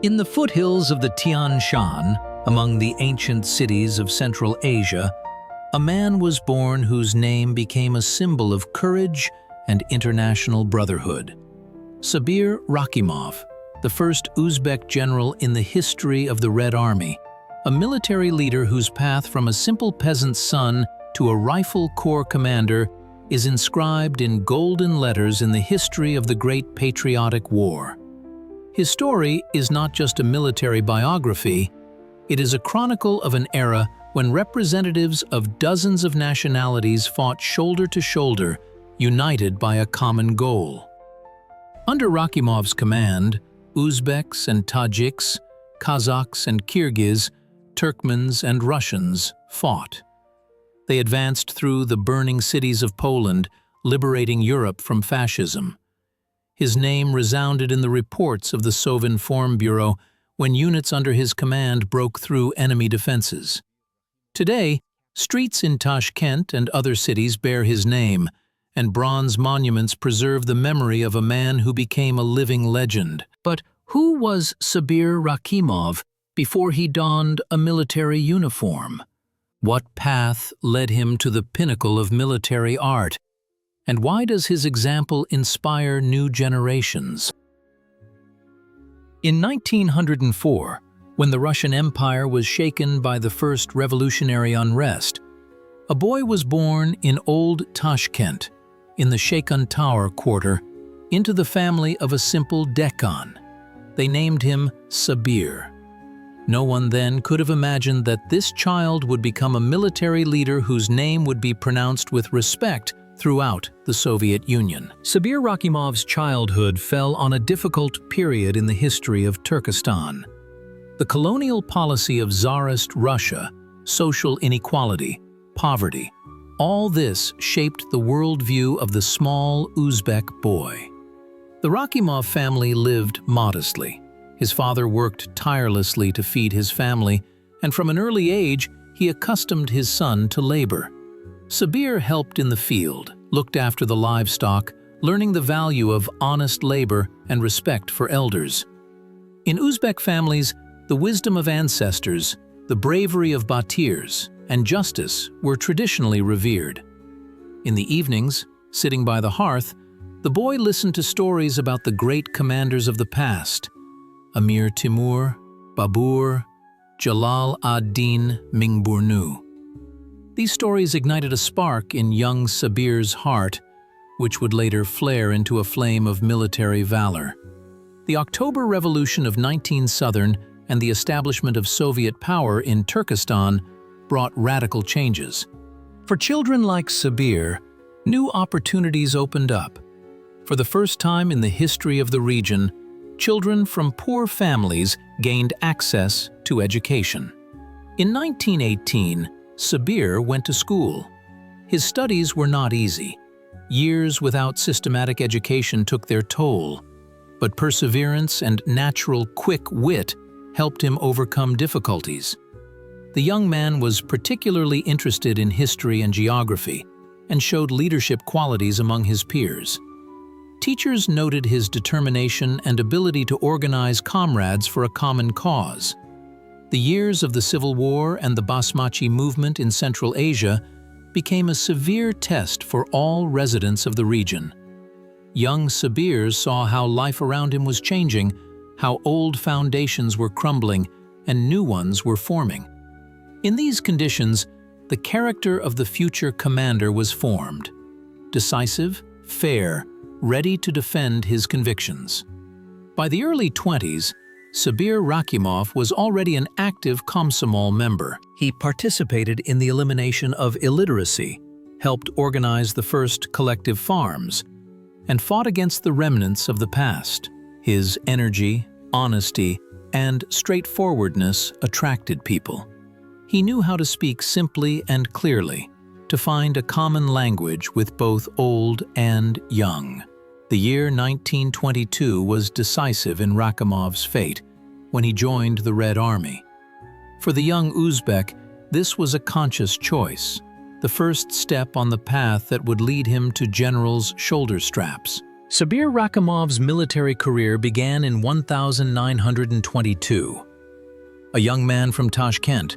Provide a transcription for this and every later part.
In the foothills of the Tien Shan, among the ancient cities of Central Asia, a man was born whose name became a symbol of courage and international brotherhood. Sabir Rakhimov, the first Uzbek general in the history of the Red Army, a military leader whose path from a simple peasant's son to a rifle corps commander is inscribed in golden letters in the history of the Great Patriotic War. His story is not just a military biography, it is a chronicle of an era when representatives of dozens of nationalities fought shoulder to shoulder, united by a common goal. Under Rakhimov's command, Uzbeks and Tajiks, Kazakhs and Kyrgyz, Turkmens and Russians fought. They advanced through the burning cities of Poland, liberating Europe from fascism. His name resounded in the reports of the Sovinform Bureau when units under his command broke through enemy defenses. Today, streets in Tashkent and other cities bear his name, and bronze monuments preserve the memory of a man who became a living legend. But who was Sabir Rakhimov before he donned a military uniform? What path led him to the pinnacle of military art? And why does his example inspire new generations? In 1904, when the Russian Empire was shaken by the first revolutionary unrest, a boy was born in Old Tashkent, in the Shaken Tower quarter, into the family of a simple Deccan. They named him Sabir. No one then could have imagined that this child would become a military leader whose name would be pronounced with respect throughout the Soviet Union. Sabir Rakhimov's childhood fell on a difficult period in the history of Turkestan. The colonial policy of Tsarist Russia, social inequality, poverty, all this shaped the worldview of the small Uzbek boy. The Rakhimov family lived modestly. His father worked tirelessly to feed his family, and from an early age, he accustomed his son to labor. Sabir helped in the field, looked after the livestock, learning the value of honest labor and respect for elders. In Uzbek families, the wisdom of ancestors, the bravery of batirs, and justice were traditionally revered. In the evenings, sitting by the hearth, the boy listened to stories about the great commanders of the past: Amir Timur, Babur, Jalal ad-Din Mingburnu. These stories ignited a spark in young Sabir's heart, which would later flare into a flame of military valor. The October Revolution of 19 and the establishment of Soviet power in Turkestan brought radical changes. For children like Sabir, new opportunities opened up. For the first time in the history of the region, children from poor families gained access to education. In 1918, Sabir went to school. His studies were not easy. Years without systematic education took their toll, but perseverance and natural quick wit helped him overcome difficulties. The young man was particularly interested in history and geography and showed leadership qualities among his peers. Teachers noted his determination and ability to organize comrades for a common cause. The years of the Civil War and the Basmachi movement in Central Asia became a severe test for all residents of the region. Young Sabir saw how life around him was changing, how old foundations were crumbling and new ones were forming. In these conditions, the character of the future commander was formed: decisive, fair, ready to defend his convictions. By the early 20s, Sabir Rakhimov was already an active Komsomol member. He participated in the elimination of illiteracy, helped organize the first collective farms, and fought against the remnants of the past. His energy, honesty, and straightforwardness attracted people. He knew how to speak simply and clearly, to find a common language with both old and young. The year 1922 was decisive in Rakhimov's fate when he joined the Red Army. For the young Uzbek, this was a conscious choice, the first step on the path that would lead him to general's shoulder straps. Sabir Rakhimov's military career began in 1922. A young man from Tashkent,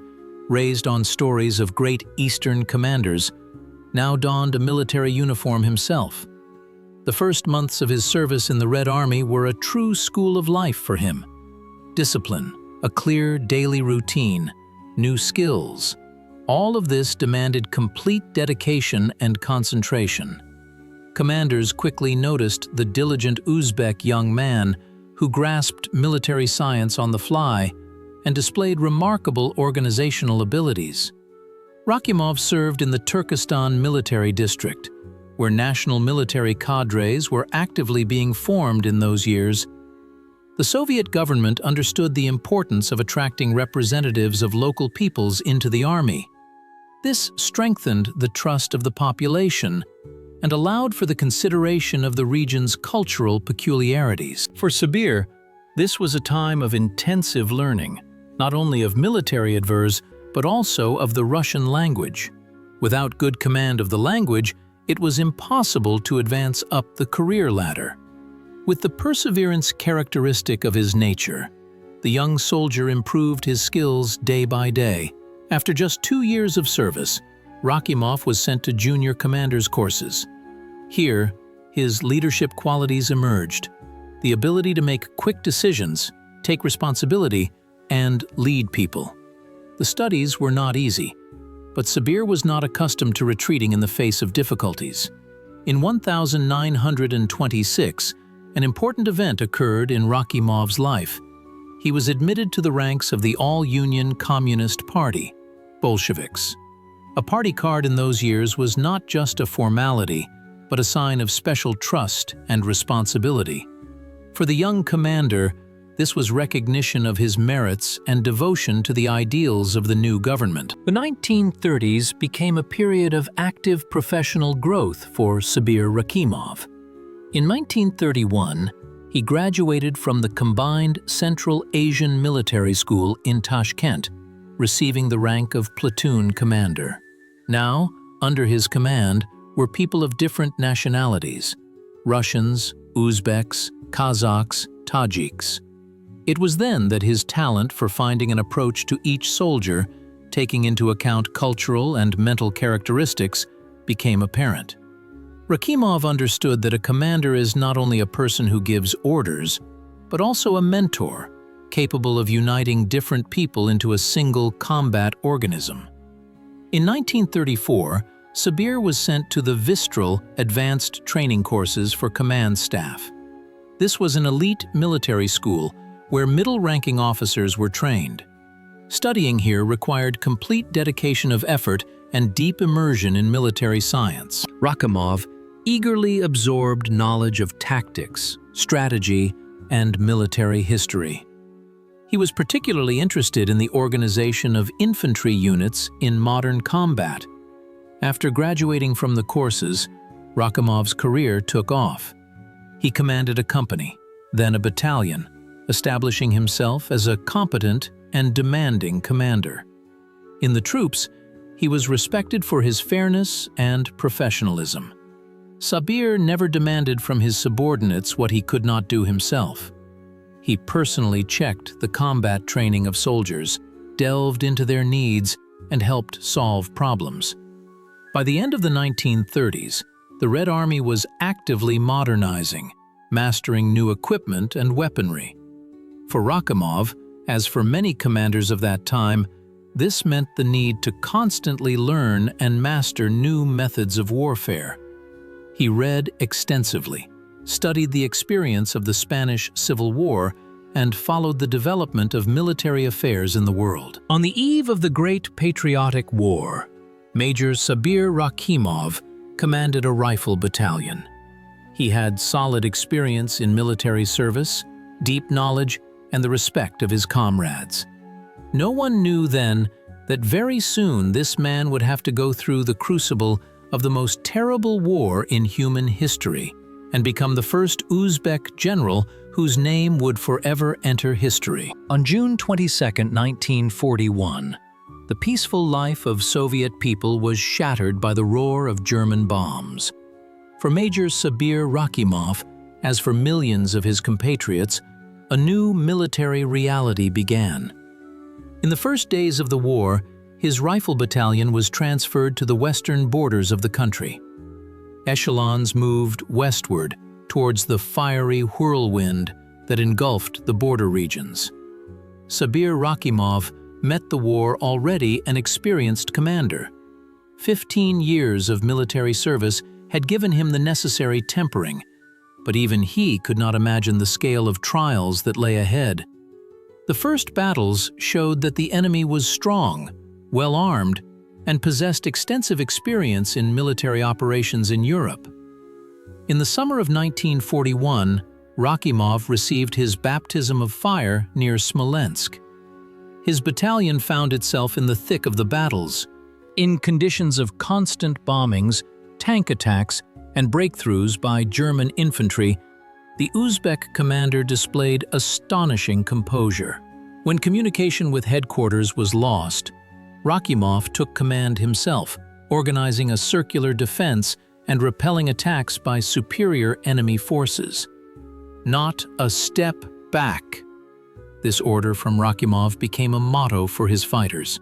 raised on stories of great Eastern commanders, now donned a military uniform himself. The first months of his service in the Red Army were a true school of life for him. Discipline, a clear daily routine, new skills. All of this demanded complete dedication and concentration. Commanders quickly noticed the diligent Uzbek young man who grasped military science on the fly and displayed remarkable organizational abilities. Rakhimov served in the Turkestan military district, where national military cadres were actively being formed in those years. The Soviet government understood the importance of attracting representatives of local peoples into the army. This strengthened the trust of the population and allowed for the consideration of the region's cultural peculiarities. For Sabir, this was a time of intensive learning, not only of military adverse, but also of the Russian language. Without good command of the language, it was impossible to advance up the career ladder. With the perseverance characteristic of his nature, the young soldier improved his skills day by day. After just 2 years of service, Rakhimov was sent to junior commander's courses. Here, his leadership qualities emerged: the ability to make quick decisions, take responsibility, and lead people. The studies were not easy, but Sabir was not accustomed to retreating in the face of difficulties. In 1926, an important event occurred in Rakhimov's life. He was admitted to the ranks of the All-Union Communist Party, Bolsheviks. A party card in those years was not just a formality, but a sign of special trust and responsibility. For the young commander, this was recognition of his merits and devotion to the ideals of the new government. The 1930s became a period of active professional growth for Sabir Rakhimov. In 1931, he graduated from the combined Central Asian Military School in Tashkent, receiving the rank of platoon commander. Now, under his command, were people of different nationalities: Russians, Uzbeks, Kazakhs, Tajiks. It was then that his talent for finding an approach to each soldier, taking into account cultural and mental characteristics, became apparent. Rakhimov understood that a commander is not only a person who gives orders, but also a mentor, capable of uniting different people into a single combat organism. In 1934, Sabir was sent to the Vistral Advanced Training Courses for Command Staff. This was an elite military school where middle-ranking officers were trained. Studying here required complete dedication of effort and deep immersion in military science. Rakhimov eagerly absorbed knowledge of tactics, strategy, and military history. He was particularly interested in the organization of infantry units in modern combat. After graduating from the courses, Rakhimov's career took off. He commanded a company, then a battalion, establishing himself as a competent and demanding commander. In the troops, he was respected for his fairness and professionalism. Sabir never demanded from his subordinates what he could not do himself. He personally checked the combat training of soldiers, delved into their needs, and helped solve problems. By the end of the 1930s, the Red Army was actively modernizing, mastering new equipment and weaponry. For Rakhimov, as for many commanders of that time, this meant the need to constantly learn and master new methods of warfare. He read extensively, studied the experience of the Spanish Civil War, and followed the development of military affairs in the world. On the eve of the Great Patriotic War, Major Sabir Rakhimov commanded a rifle battalion. He had solid experience in military service, deep knowledge, and the respect of his comrades. No one knew then that very soon this man would have to go through the crucible of the most terrible war in human history and become the first Uzbek general whose name would forever enter history. On June 22, 1941, the peaceful life of Soviet people was shattered by the roar of German bombs. For Major Sabir Rakhimov, As for millions of his compatriots, a new military reality began. In the first days of the war, his rifle battalion was transferred to the western borders of the country. Echelons moved westward towards the fiery whirlwind that engulfed the border regions. Sabir Rakhimov met the war already an experienced commander. 15 years of military service had given him the necessary tempering, but even he could not imagine the scale of trials that lay ahead. The first battles showed that the enemy was strong, well-armed, and possessed extensive experience in military operations in Europe. In the summer of 1941, Rakhimov received his baptism of fire near Smolensk. His battalion found itself in the thick of the battles. In conditions of constant bombings, tank attacks, and breakthroughs by German infantry, the Uzbek commander displayed astonishing composure. When communication with headquarters was lost, Rakhimov took command himself, organizing a circular defense and repelling attacks by superior enemy forces. Not a step back. This order from Rakhimov became a motto for his fighters.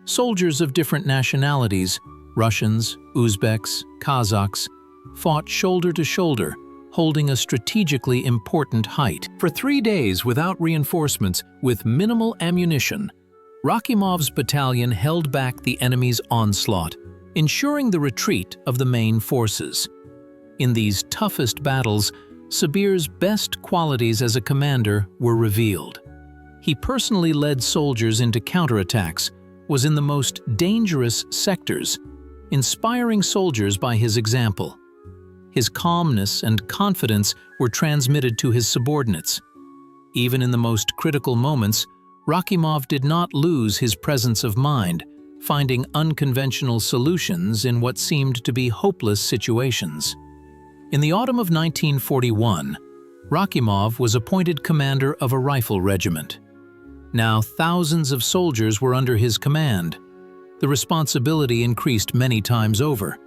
Soldiers of different nationalities, Russians, Uzbeks, Kazakhs, fought shoulder to shoulder, holding a strategically important height. For 3 days without reinforcements, with minimal ammunition, Rakhimov's battalion held back the enemy's onslaught, ensuring the retreat of the main forces. In these toughest battles, Sabir's best qualities as a commander were revealed. He personally led soldiers into counterattacks, was in the most dangerous sectors, inspiring soldiers by his example. His calmness and confidence were transmitted to his subordinates. Even in the most critical moments, Rakhimov did not lose his presence of mind, finding unconventional solutions in what seemed to be hopeless situations. In the autumn of 1941, Rakhimov was appointed commander of a rifle regiment. Now thousands of soldiers were under his command. The responsibility increased many times over.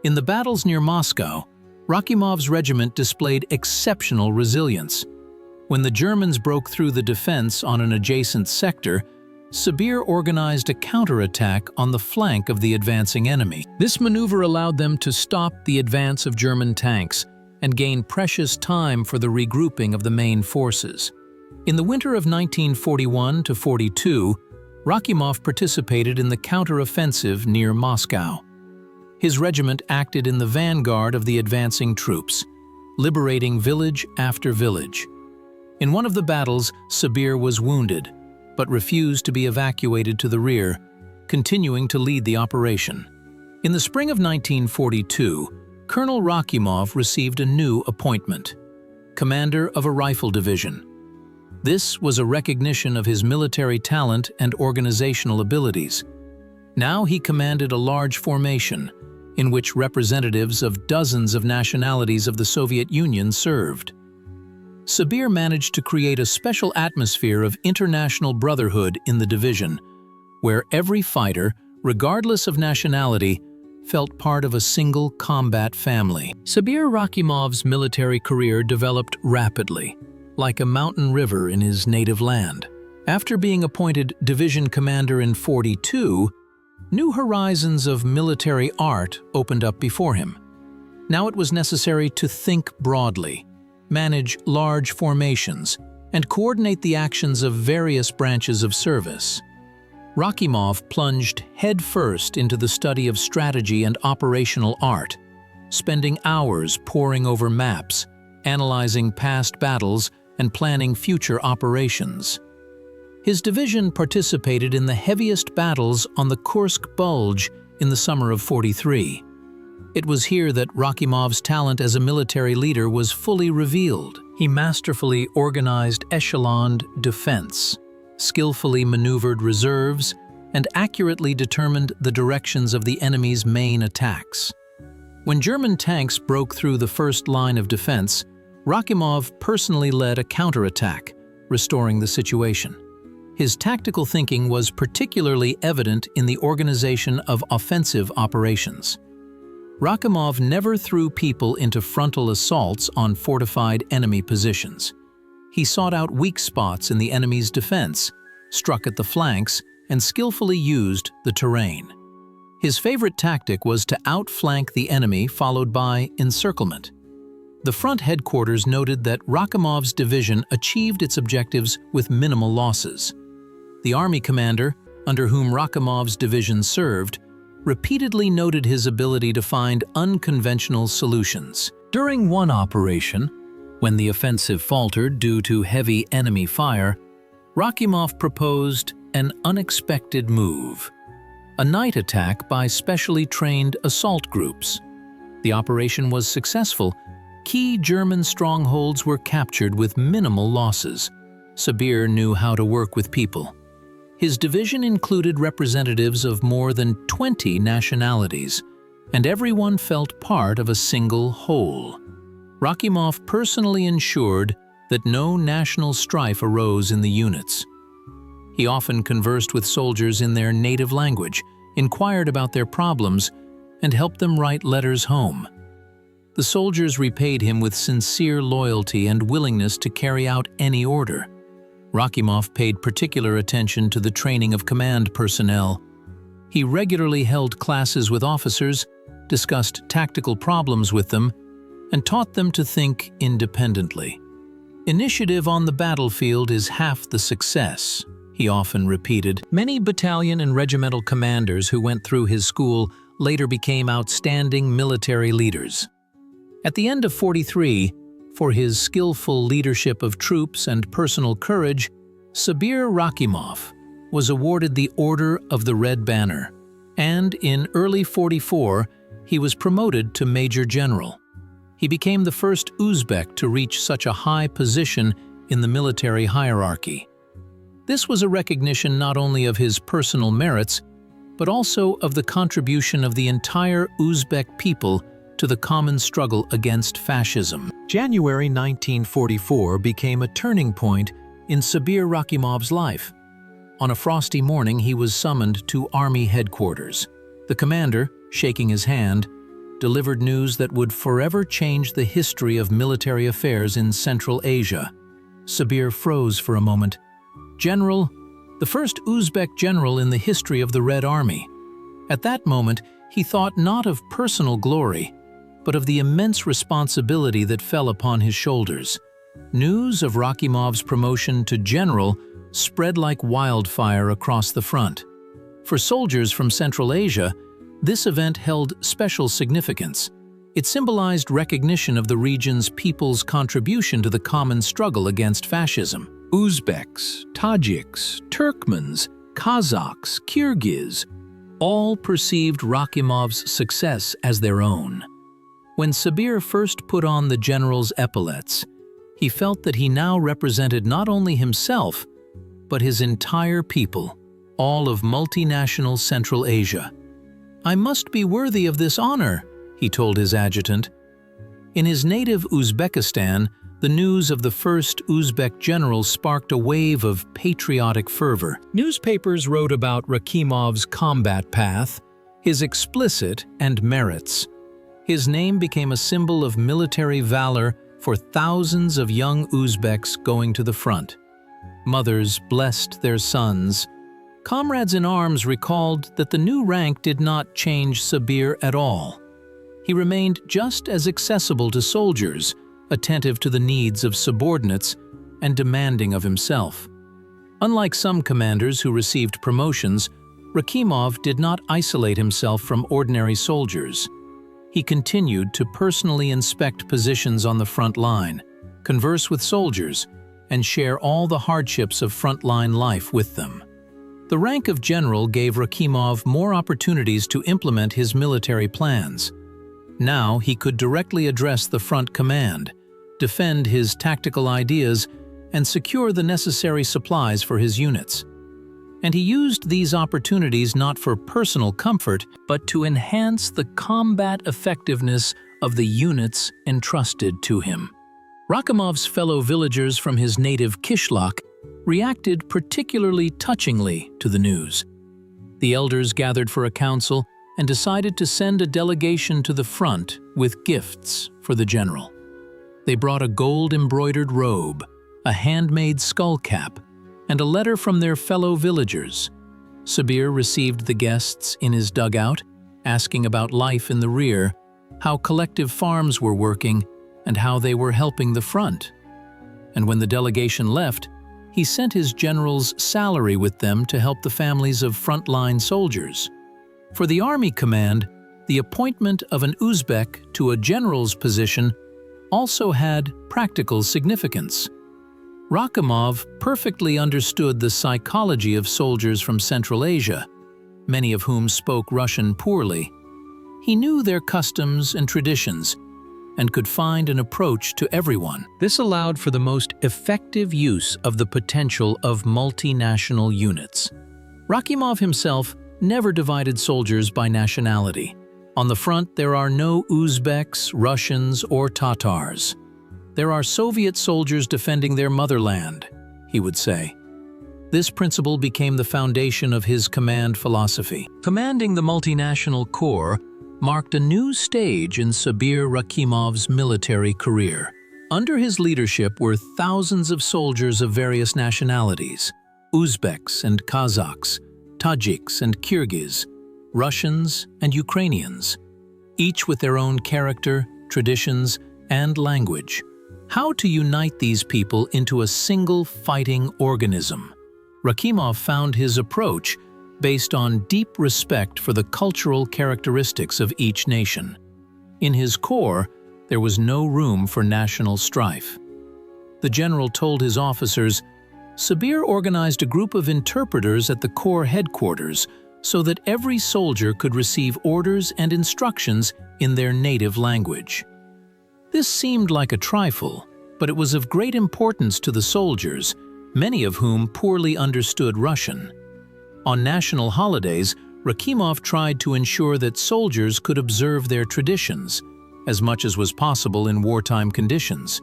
In the battles near Moscow, Rakhimov's regiment displayed exceptional resilience. When the Germans broke through the defense on an adjacent sector, Sabir organized a counterattack on the flank of the advancing enemy. This maneuver allowed them to stop the advance of German tanks and gain precious time for the regrouping of the main forces. In the winter of 1941–42, Rakhimov participated in the counteroffensive near Moscow. His regiment acted in the vanguard of the advancing troops, liberating village after village. In one of the battles, Sabir was wounded, but refused to be evacuated to the rear, continuing to lead the operation. In the spring of 1942, Colonel Rakhimov received a new appointment, commander of a rifle division. This was a recognition of his military talent and organizational abilities. Now he commanded a large formation, in which representatives of dozens of nationalities of the Soviet Union served. Sabir managed to create a special atmosphere of international brotherhood in the division, where every fighter, regardless of nationality, felt part of a single combat family. Sabir Rakhimov's military career developed rapidly, like a mountain river in his native land. After being appointed division commander in 42, new horizons of military art opened up before him. Now it was necessary to think broadly, manage large formations, and coordinate the actions of various branches of service. Rakhimov plunged headfirst into the study of strategy and operational art, spending hours poring over maps, analyzing past battles, and planning future operations. His division participated in the heaviest battles on the Kursk Bulge in the summer of 43. It was here that Rakhimov's talent as a military leader was fully revealed. He masterfully organized echeloned defense, skillfully maneuvered reserves, and accurately determined the directions of the enemy's main attacks. When German tanks broke through the first line of defense, Rakhimov personally led a counterattack, restoring the situation. His tactical thinking was particularly evident in the organization of offensive operations. Rakhimov never threw people into frontal assaults on fortified enemy positions. He sought out weak spots in the enemy's defense, struck at the flanks, and skillfully used the terrain. His favorite tactic was to outflank the enemy, followed by encirclement. The front headquarters noted that Rakhimov's division achieved its objectives with minimal losses. The army commander, under whom Rakhimov's division served, repeatedly noted his ability to find unconventional solutions. During one operation, when the offensive faltered due to heavy enemy fire, Rakhimov proposed an unexpected move: a night attack by specially trained assault groups. The operation was successful. Key German strongholds were captured with minimal losses. Sabir knew how to work with people. His division included representatives of more than 20 nationalities, and everyone felt part of a single whole. Rakhimov personally ensured that no national strife arose in the units. He often conversed with soldiers in their native language, inquired about their problems, and helped them write letters home. The soldiers repaid him with sincere loyalty and willingness to carry out any order. Rakhimov paid particular attention to the training of command personnel. He regularly held classes with officers, discussed tactical problems with them, and taught them to think independently. "Initiative on the battlefield is half the success," he often repeated. Many battalion and regimental commanders who went through his school later became outstanding military leaders. At the end of 43, for his skillful leadership of troops and personal courage, Sabir Rakhimov was awarded the Order of the Red Banner, and in early 44, he was promoted to Major General. He became the first Uzbek to reach such a high position in the military hierarchy. This was a recognition not only of his personal merits, but also of the contribution of the entire Uzbek people to the common struggle against fascism. January 1944 became a turning point in Sabir Rakhimov's life. On a frosty morning, he was summoned to Army headquarters. The commander, shaking his hand, delivered news that would forever change the history of military affairs in Central Asia. Sabir froze for a moment. "General, the first Uzbek general in the history of the Red Army." At that moment, he thought not of personal glory, but of the immense responsibility that fell upon his shoulders. News of Rakhimov's promotion to general spread like wildfire across the front. For soldiers from Central Asia, this event held special significance. It symbolized recognition of the region's people's contribution to the common struggle against fascism. Uzbeks, Tajiks, Turkmens, Kazakhs, Kyrgyz, all perceived Rakhimov's success as their own. When Sabir first put on the general's epaulets, he felt that he now represented not only himself, but his entire people, all of multinational Central Asia. "I must be worthy of this honor," he told his adjutant. In his native Uzbekistan, the news of the first Uzbek general sparked a wave of patriotic fervor. Newspapers wrote about Rakhimov's combat path, his explicit and merits. His name became a symbol of military valor for thousands of young Uzbeks going to the front. Mothers blessed their sons. Comrades in arms recalled that the new rank did not change Sabir at all. He remained just as accessible to soldiers, attentive to the needs of subordinates, and demanding of himself. Unlike some commanders who received promotions, Rakhimov did not isolate himself from ordinary soldiers. He continued to personally inspect positions on the front line, converse with soldiers, and share all the hardships of frontline life with them. The rank of general gave Rakhimov more opportunities to implement his military plans. Now he could directly address the front command, defend his tactical ideas, and secure the necessary supplies for his units. And he used these opportunities not for personal comfort, but to enhance the combat effectiveness of the units entrusted to him. Rakhimov's fellow villagers from his native Kishlak reacted particularly touchingly to the news. The elders gathered for a council, and decided to send a delegation to the front with gifts for the general. They brought a gold-embroidered robe, a handmade skull cap, and a letter from their fellow villagers. Sabir received the guests in his dugout, asking about life in the rear, how collective farms were working, and how they were helping the front. And when the delegation left, he sent his general's salary with them to help the families of frontline soldiers. For the army command, the appointment of an Uzbek to a general's position also had practical significance. Rakhimov perfectly understood the psychology of soldiers from Central Asia, many of whom spoke Russian poorly. He knew their customs and traditions and could find an approach to everyone. This allowed for the most effective use of the potential of multinational units. Rakhimov himself never divided soldiers by nationality. On the front, there are no Uzbeks, Russians, or Tatars. There are Soviet soldiers defending their motherland, he would say. This principle became the foundation of his command philosophy. Commanding the multinational corps marked a new stage in Sabir Rakhimov's military career. Under his leadership were thousands of soldiers of various nationalities: Uzbeks and Kazakhs, Tajiks and Kyrgyz, Russians and Ukrainians, each with their own character, traditions, and language. How to unite these people into a single fighting organism? Rakhimov found his approach based on deep respect for the cultural characteristics of each nation. In his corps, there was no room for national strife. The general told his officers, Sabir organized a group of interpreters at the corps headquarters so that every soldier could receive orders and instructions in their native language. This seemed like a trifle, but it was of great importance to the soldiers, many of whom poorly understood Russian. On national holidays, Rakhimov tried to ensure that soldiers could observe their traditions, as much as was possible in wartime conditions.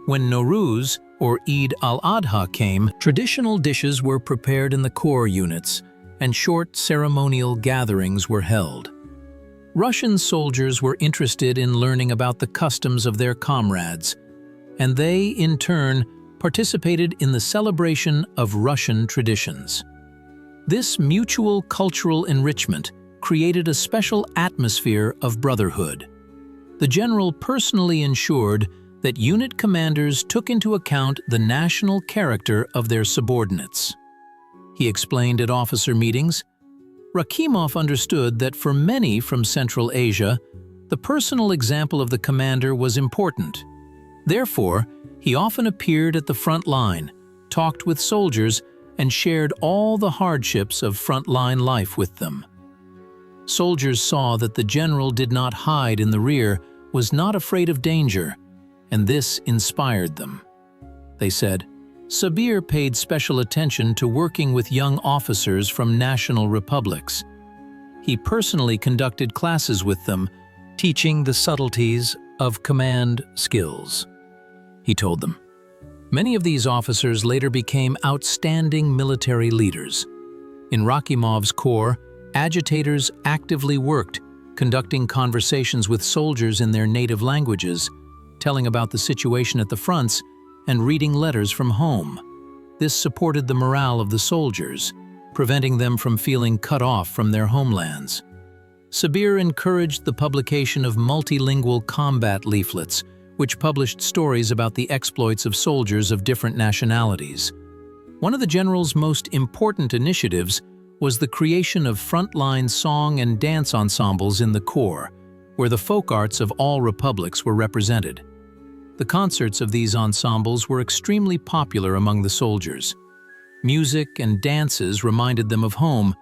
When Nowruz, or Eid al-Adha came, traditional dishes were prepared in the corps units, and short ceremonial gatherings were held. Russian soldiers were interested in learning about the customs of their comrades, and they, in turn, participated in the celebration of Russian traditions. This mutual cultural enrichment created a special atmosphere of brotherhood. The general personally ensured that unit commanders took into account the national character of their subordinates. He explained at officer meetings, Rakhimov understood that for many from Central Asia, the personal example of the commander was important. Therefore, he often appeared at the front line, talked with soldiers, and shared all the hardships of frontline life with them. Soldiers saw that the general did not hide in the rear, was not afraid of danger, and this inspired them. They said, Sabir paid special attention to working with young officers from national republics. He personally conducted classes with them, teaching the subtleties of command skills. He told them. Many of these officers later became outstanding military leaders. In Rakhimov's corps, agitators actively worked, conducting conversations with soldiers in their native languages, telling about the situation at the fronts, and reading letters from home. This supported the morale of the soldiers, preventing them from feeling cut off from their homelands. Sabir encouraged the publication of multilingual combat leaflets, which published stories about the exploits of soldiers of different nationalities. One of the general's most important initiatives was the creation of frontline song and dance ensembles in the corps, where the folk arts of all republics were represented. The concerts of these ensembles were extremely popular among the soldiers. Music and dances reminded them of home,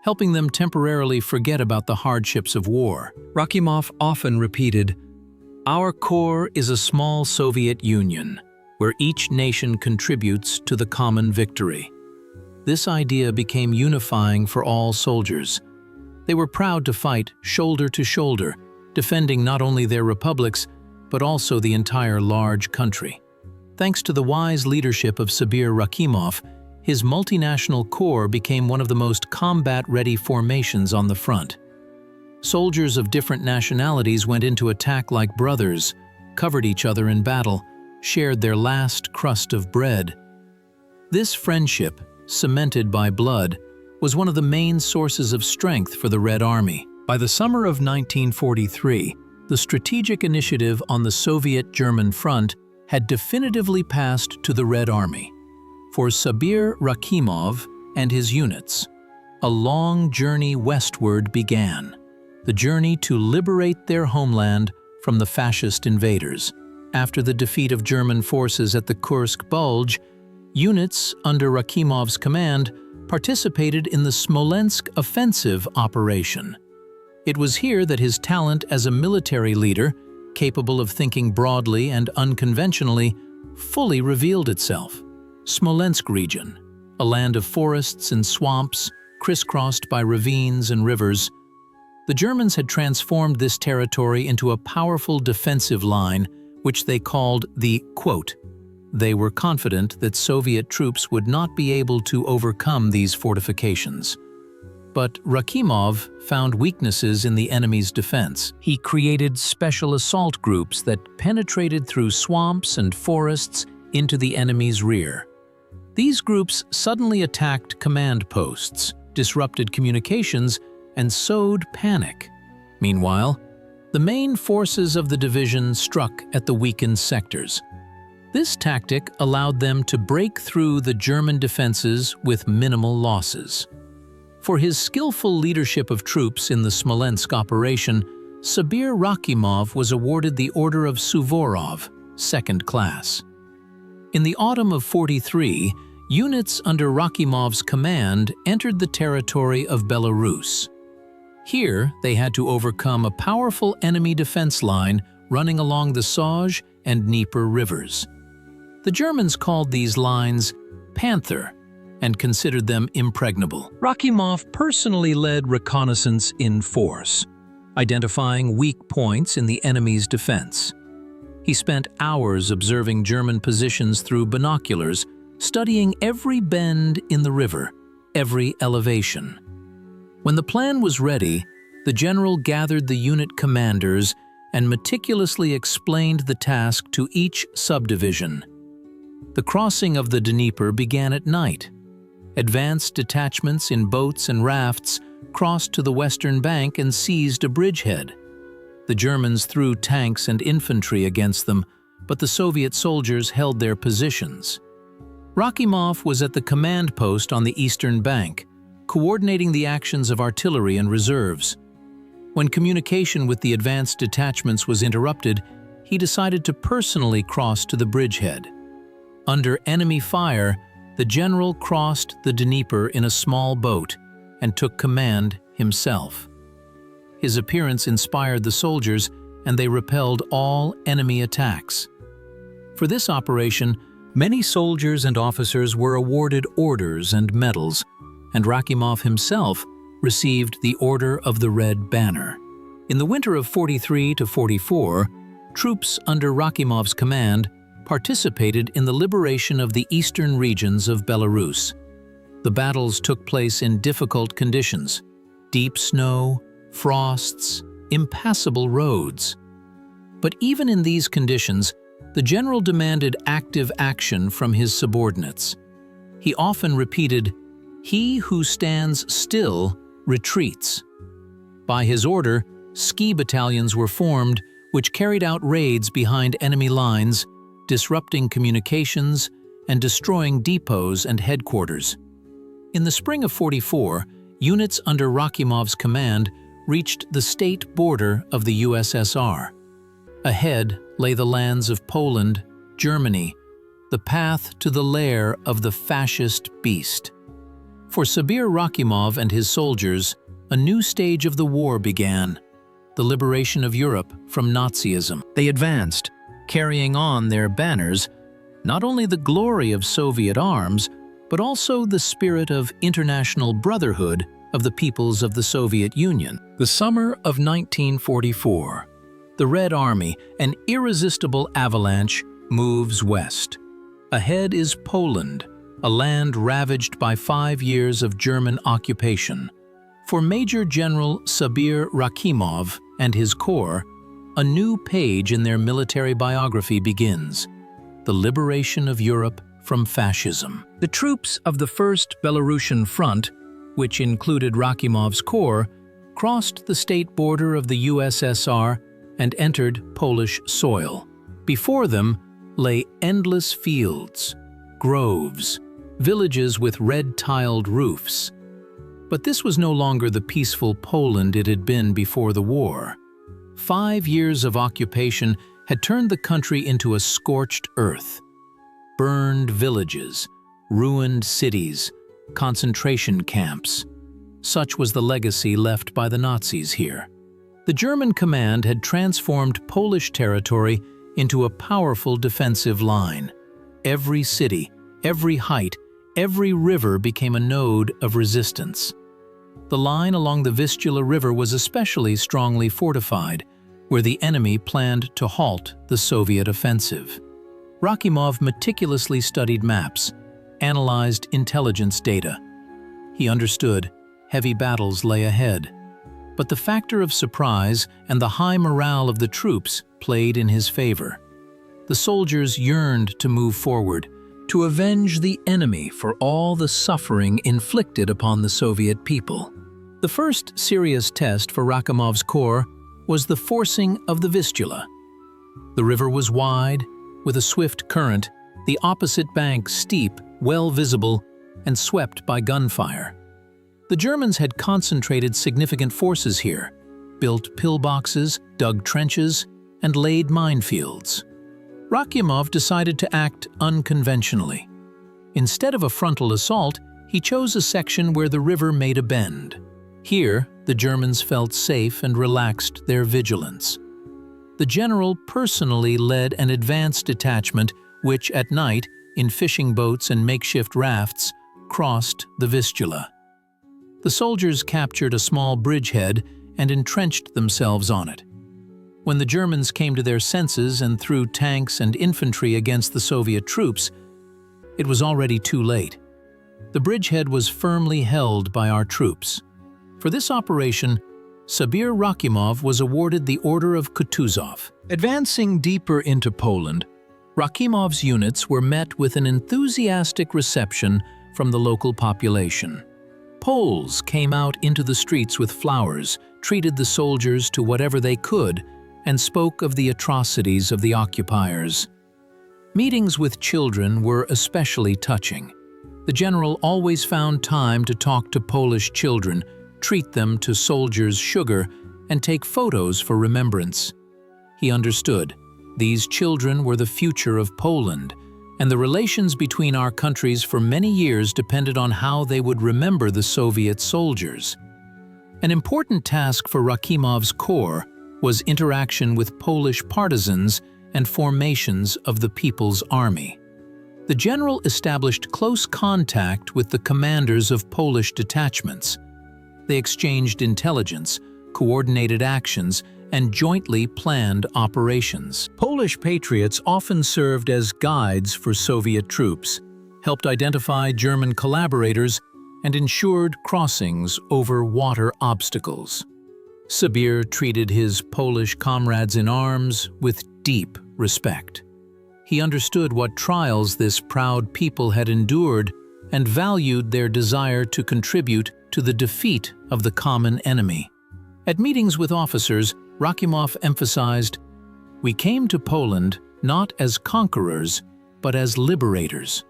helping them temporarily forget about the hardships of war. Rakhimov often repeated, "Our corps is a small Soviet Union, where each nation contributes to the common victory." This idea became unifying for all soldiers. They were proud to fight shoulder to shoulder, defending not only their republics, but also the entire large country. Thanks to the wise leadership of Sabir Rakhimov, his multinational corps became one of the most combat-ready formations on the front. Soldiers of different nationalities went into attack like brothers, covered each other in battle, shared their last crust of bread. This friendship, cemented by blood, was one of the main sources of strength for the Red Army. By the summer of 1943, the strategic initiative on the Soviet-German front had definitively passed to the Red Army. For Sabir Rakhimov and his units, a long journey westward began, the journey to liberate their homeland from the fascist invaders. After the defeat of German forces at the Kursk Bulge, units under Rakhimov's command participated in the Smolensk offensive operation. It was here that his talent as a military leader, capable of thinking broadly and unconventionally, fully revealed itself. Smolensk region, a land of forests and swamps, crisscrossed by ravines and rivers. The Germans had transformed this territory into a powerful defensive line, which they called the quote. They were confident that Soviet troops would not be able to overcome these fortifications. But Rakhimov found weaknesses in the enemy's defense. He created special assault groups that penetrated through swamps and forests into the enemy's rear. These groups suddenly attacked command posts, disrupted communications, and sowed panic. Meanwhile, the main forces of the division struck at the weakened sectors. This tactic allowed them to break through the German defenses with minimal losses. For his skillful leadership of troops in the Smolensk operation, Sabir Rakhimov was awarded the Order of Suvorov, second class. In the autumn of '43, units under Rakhimov's command entered the territory of Belarus. Here, they had to overcome a powerful enemy defense line running along the Soj and Dnieper rivers. The Germans called these lines Panther and considered them impregnable. Rakhimov personally led reconnaissance in force, identifying weak points in the enemy's defense. He spent hours observing German positions through binoculars, studying every bend in the river, every elevation. When the plan was ready, the general gathered the unit commanders and meticulously explained the task to each subdivision. The crossing of the Dnieper began at night. Advanced detachments in boats and rafts crossed to the western bank and seized a bridgehead. The Germans threw tanks and infantry against them, but the Soviet soldiers held their positions. Rakhimov was at the command post on the eastern bank, coordinating the actions of artillery and reserves. When communication with the advanced detachments was interrupted, he decided to personally cross to the bridgehead. Under enemy fire, the general crossed the Dnieper in a small boat and took command himself. His appearance inspired the soldiers, and they repelled all enemy attacks. For this operation, many soldiers and officers were awarded orders and medals, and Rakhimov himself received the Order of the Red Banner. In the winter of '43 to '44, troops under Rakhimov's command participated in the liberation of the eastern regions of Belarus. The battles took place in difficult conditions: deep snow, frosts, impassable roads. But even in these conditions, the general demanded active action from his subordinates. He often repeated, "He who stands still retreats." By his order, ski battalions were formed, which carried out raids behind enemy lines, disrupting communications and destroying depots and headquarters. In the spring of '44, units under Rakhimov's command reached the state border of the USSR. Ahead lay the lands of Poland, Germany, the path to the lair of the fascist beast. For Sabir Rakhimov and his soldiers, a new stage of the war began, the liberation of Europe from Nazism. They advanced, carrying on their banners not only the glory of Soviet arms, but also the spirit of international brotherhood of the peoples of the Soviet Union. The summer of 1944, the Red Army, an irresistible avalanche, moves west. Ahead is Poland, a land ravaged by 5 years of German occupation. For Major General Sabir Rakhimov and his corps, a new page in their military biography begins: the liberation of Europe from fascism. The troops of the First Belarusian Front, which included Rakhimov's corps, crossed the state border of the USSR and entered Polish soil. Before them lay endless fields, groves, villages with red-tiled roofs. But this was no longer the peaceful Poland it had been before the war. 5 years of occupation had turned the country into a scorched earth. Burned villages, ruined cities, concentration camps. Such was the legacy left by the Nazis here. The German command had transformed Polish territory into a powerful defensive line. Every city, every height, every river became a node of resistance. The line along the Vistula River was especially strongly fortified, where the enemy planned to halt the Soviet offensive. Rakhimov meticulously studied maps, analyzed intelligence data. He understood heavy battles lay ahead, but the factor of surprise and the high morale of the troops played in his favor. The soldiers yearned to move forward, to avenge the enemy for all the suffering inflicted upon the Soviet people. The first serious test for Rakhimov's corps was the forcing of the Vistula. The river was wide, with a swift current, the opposite bank steep, well visible, and swept by gunfire. The Germans had concentrated significant forces here, built pillboxes, dug trenches, and laid minefields. Rakhimov decided to act unconventionally. Instead of a frontal assault, he chose a section where the river made a bend. Here, the Germans felt safe and relaxed their vigilance. The general personally led an advance detachment which, at night, in fishing boats and makeshift rafts, crossed the Vistula. The soldiers captured a small bridgehead and entrenched themselves on it. When the Germans came to their senses and threw tanks and infantry against the Soviet troops, it was already too late. The bridgehead was firmly held by our troops. For this operation, Sabir Rakhimov was awarded the Order of Kutuzov. Advancing deeper into Poland, Rakhimov's units were met with an enthusiastic reception from the local population. Poles came out into the streets with flowers, treated the soldiers to whatever they could, and spoke of the atrocities of the occupiers. Meetings with children were especially touching. The general always found time to talk to Polish children, treat them to soldiers' sugar, and take photos for remembrance. He understood these children were the future of Poland, and the relations between our countries for many years depended on how they would remember the Soviet soldiers. An important task for Rakhimov's corps was interaction with Polish partisans and formations of the People's Army. The general established close contact with the commanders of Polish detachments. They exchanged intelligence, coordinated actions, and jointly planned operations. Polish patriots often served as guides for Soviet troops, helped identify German collaborators, and ensured crossings over water obstacles. Sabir treated his Polish comrades in arms with deep respect. He understood what trials this proud people had endured and valued their desire to contribute to the defeat of the common enemy. At meetings with officers, Rakhimov emphasized, "We came to Poland not as conquerors, but as liberators.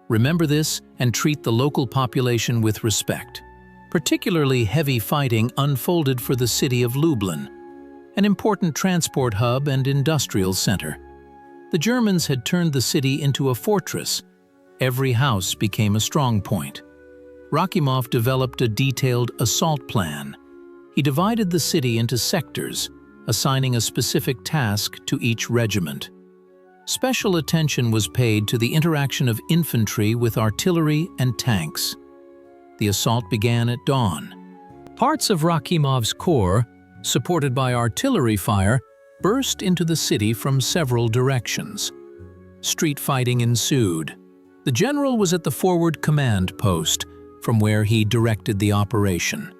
Remember this and treat the local population with respect." Particularly heavy fighting unfolded for the city of Lublin, an important transport hub and industrial center. The Germans had turned the city into a fortress. Every house became a strong point. Rakhimov developed a detailed assault plan. He divided the city into sectors, assigning a specific task to each regiment. Special attention was paid to the interaction of infantry with artillery and tanks. The assault began at dawn. Parts of Rakhimov's corps, supported by artillery fire, burst into the city from several directions. Street fighting ensued. The general was at the forward command post, from where he directed the operation.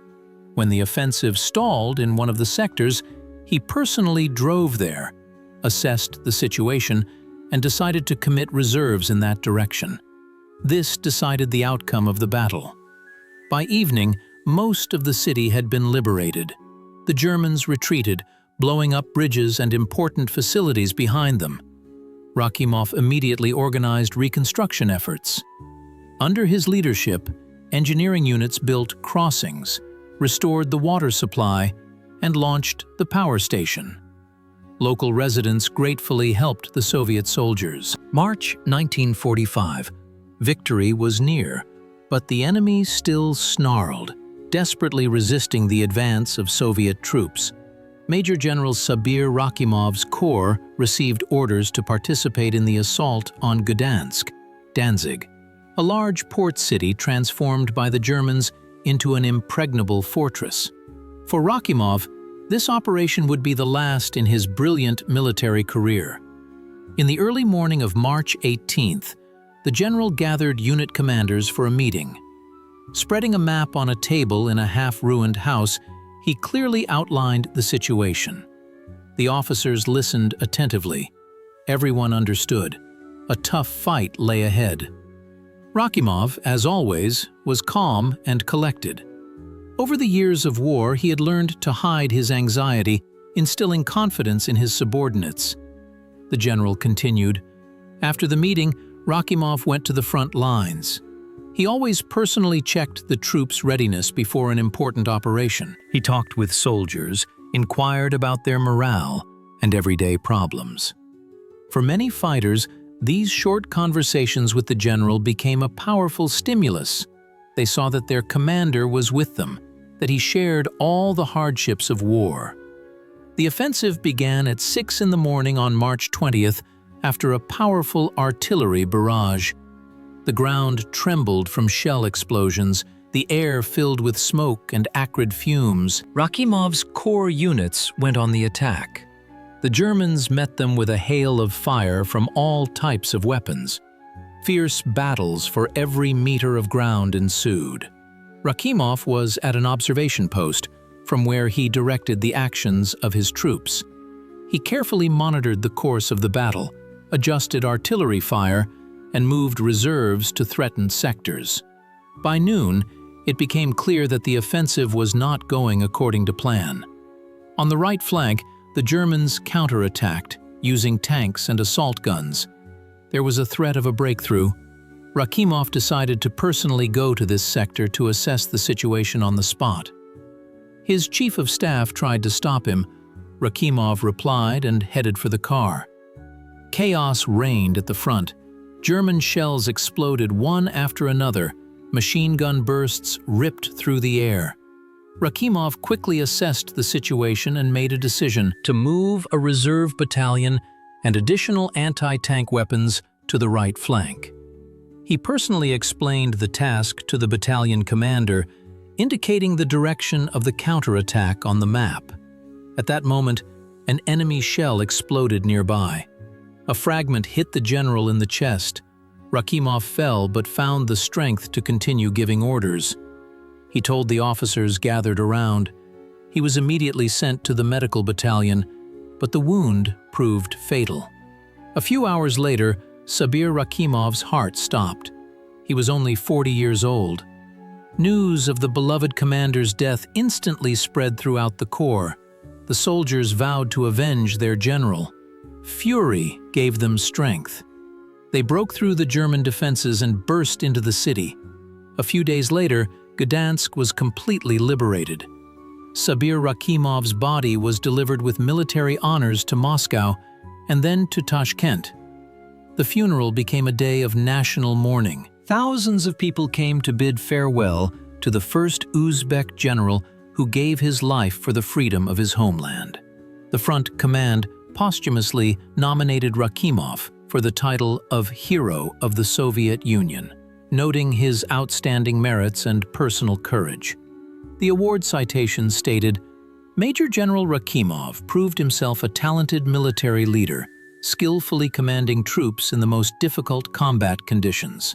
When the offensive stalled in one of the sectors, he personally drove there, assessed the situation, and decided to commit reserves in that direction. This decided the outcome of the battle. By evening, most of the city had been liberated. The Germans retreated, blowing up bridges and important facilities behind them. Rakhimov immediately organized reconstruction efforts. Under his leadership, engineering units built crossings, restored the water supply, and launched the power station. Local residents gratefully helped the Soviet soldiers. March 1945. Victory was near, but the enemy still snarled, desperately resisting the advance of Soviet troops. Major General Sabir Rakhimov's corps received orders to participate in the assault on Gdansk, Danzig, a large port city transformed by the Germans into an impregnable fortress. For Rakhimov, this operation would be the last in his brilliant military career. In the early morning of March 18th, the general gathered unit commanders for a meeting. Spreading a map on a table in a half-ruined house, he clearly outlined the situation. The officers listened attentively. Everyone understood. A tough fight lay ahead. Rakhimov, as always, was calm and collected. Over the years of war, he had learned to hide his anxiety, instilling confidence in his subordinates. The general continued. After the meeting, Rakhimov went to the front lines. He always personally checked the troops' readiness before an important operation. He talked with soldiers, inquired about their morale and everyday problems. For many fighters, these short conversations with the general became a powerful stimulus. They saw that their commander was with them, that he shared all the hardships of war. The offensive began at 6 in the morning on March 20th after a powerful artillery barrage. The ground trembled from shell explosions, the air filled with smoke and acrid fumes. Rakhimov's core units went on the attack. The Germans met them with a hail of fire from all types of weapons. Fierce battles for every meter of ground ensued. Rakhimov was at an observation post, from where he directed the actions of his troops. He carefully monitored the course of the battle, adjusted artillery fire, and moved reserves to threatened sectors. By noon, it became clear that the offensive was not going according to plan. On the right flank, the Germans counterattacked, using tanks and assault guns. There was a threat of a breakthrough. Rakhimov decided to personally go to this sector to assess the situation on the spot. His chief of staff tried to stop him. Rakhimov replied and headed for the car. Chaos reigned at the front. German shells exploded one after another. Machine gun bursts ripped through the air. Rakhimov quickly assessed the situation and made a decision to move a reserve battalion and additional anti-tank weapons to the right flank. He personally explained the task to the battalion commander, indicating the direction of the counterattack on the map. At that moment, an enemy shell exploded nearby. A fragment hit the general in the chest. Rakhimov fell but found the strength to continue giving orders. He told the officers gathered around. He was immediately sent to the medical battalion, but the wound proved fatal. A few hours later, Sabir Rakhimov's heart stopped. He was only 40 years old. News of the beloved commander's death instantly spread throughout the corps. The soldiers vowed to avenge their general. Fury gave them strength. They broke through the German defenses and burst into the city. A few days later, Gdansk was completely liberated. Sabir Rakhimov's body was delivered with military honors to Moscow and then to Tashkent. The funeral became a day of national mourning. Thousands of people came to bid farewell to the first Uzbek general who gave his life for the freedom of his homeland. The Front Command posthumously nominated Rakhimov for the title of Hero of the Soviet Union, noting his outstanding merits and personal courage. The award citation stated, "Major General Rakhimov proved himself a talented military leader, skillfully commanding troops in the most difficult combat conditions.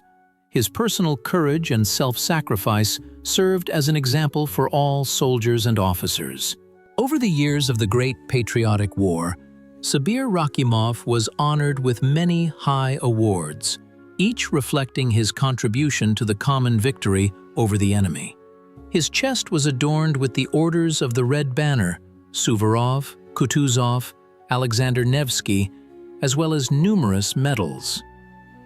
His personal courage and self-sacrifice served as an example for all soldiers and officers. Over the years of the Great Patriotic War, Sabir Rakhimov was honored with many high awards, each reflecting his contribution to the common victory over the enemy. His chest was adorned with the Orders of the Red Banner, Suvorov, Kutuzov, Alexander Nevsky, as well as numerous medals.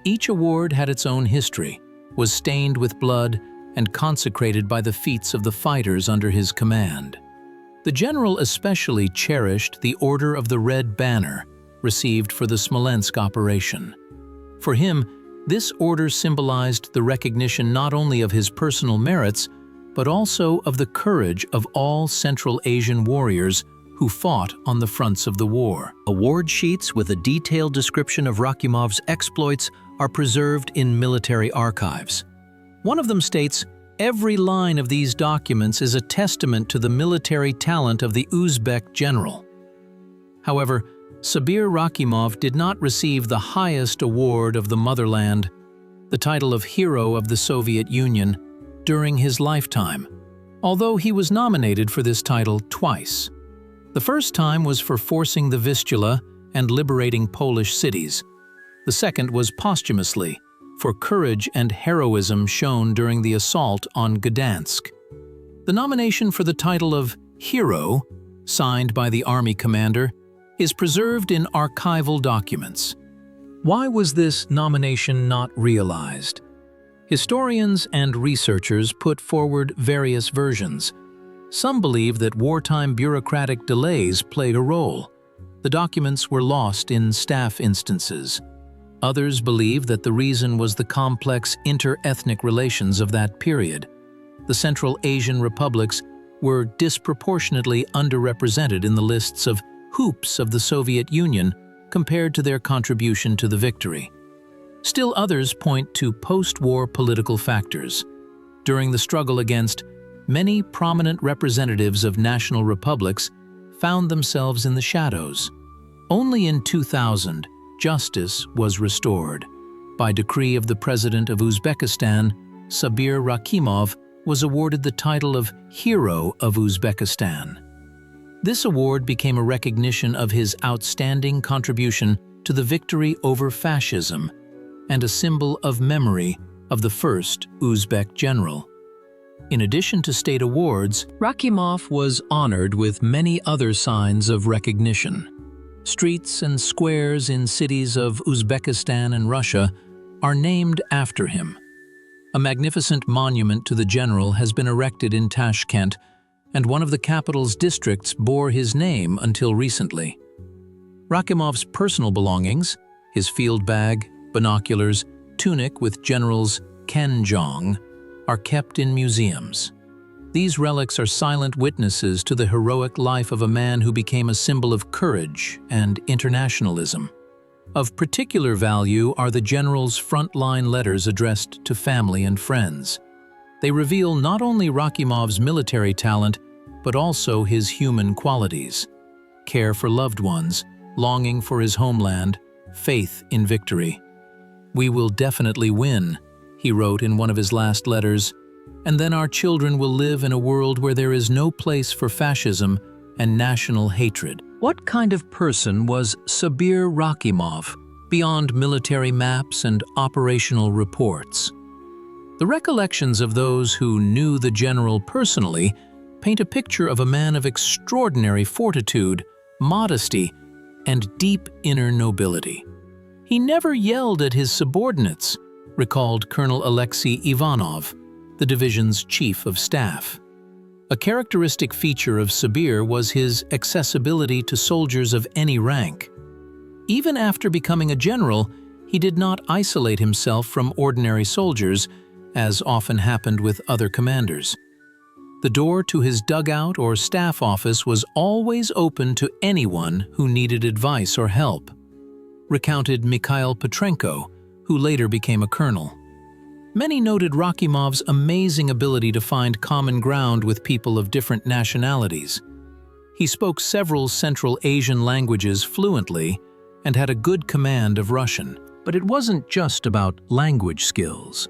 Each award had its own history, was stained with blood, and consecrated by the feats of the fighters under his command. The general especially cherished the Order of the Red Banner, received for the Smolensk operation. For him, this order symbolized the recognition not only of his personal merits, but also of the courage of all Central Asian warriors who fought on the fronts of the war. Award sheets with a detailed description of Rakhimov's exploits are preserved in military archives. One of them states, "Every line of these documents is a testament to the military talent of the Uzbek general." However, Sabir Rakhimov did not receive the highest award of the motherland, the title of Hero of the Soviet Union, during his lifetime, although he was nominated for this title twice. The first time was for forcing the Vistula and liberating Polish cities. The second was posthumously, for courage and heroism shown during the assault on Gdansk. The nomination for the title of Hero, signed by the army commander, is preserved in archival documents. Why was this nomination not realized? Historians and researchers put forward various versions. Some believe that wartime bureaucratic delays played a role. The documents were lost in staff instances. Others believe that the reason was the complex inter-ethnic relations of that period. The Central Asian republics were disproportionately underrepresented in the lists of hoops of the Soviet Union compared to their contribution to the victory. Still others point to post-war political factors. During the struggle against, many prominent representatives of national republics found themselves in the shadows. Only in 2000, justice was restored. By decree of the President of Uzbekistan, Sabir Rakhimov was awarded the title of Hero of Uzbekistan. This award became a recognition of his outstanding contribution to the victory over fascism and a symbol of memory of the first Uzbek general. In addition to state awards, Rakhimov was honored with many other signs of recognition. Streets and squares in cities of Uzbekistan and Russia are named after him. A magnificent monument to the general has been erected in Tashkent, and one of the capital's districts bore his name until recently. Rakhimov's personal belongings, his field bag, binoculars, tunic with general's kenjong, are kept in museums. These relics are silent witnesses to the heroic life of a man who became a symbol of courage and internationalism. Of particular value are the general's front-line letters addressed to family and friends. They reveal not only Rakhimov's military talent, but also his human qualities: care for loved ones, longing for his homeland, faith in victory. "We will definitely win," he wrote in one of his last letters, "and then our children will live in a world where there is no place for fascism and national hatred." What kind of person was Sabir Rakhimov beyond military maps and operational reports? The recollections of those who knew the general personally paint a picture of a man of extraordinary fortitude, modesty, and deep inner nobility. He never yelled at his subordinates, recalled Colonel Alexei Ivanov, the division's chief of staff. A characteristic feature of Sabir was his accessibility to soldiers of any rank. Even after becoming a general, he did not isolate himself from ordinary soldiers, as often happened with other commanders. The door to his dugout or staff office was always open to anyone who needed advice or help, recounted Mikhail Petrenko, who later became a colonel. Many noted Rakhimov's amazing ability to find common ground with people of different nationalities. He spoke several Central Asian languages fluently and had a good command of Russian. But it wasn't just about language skills.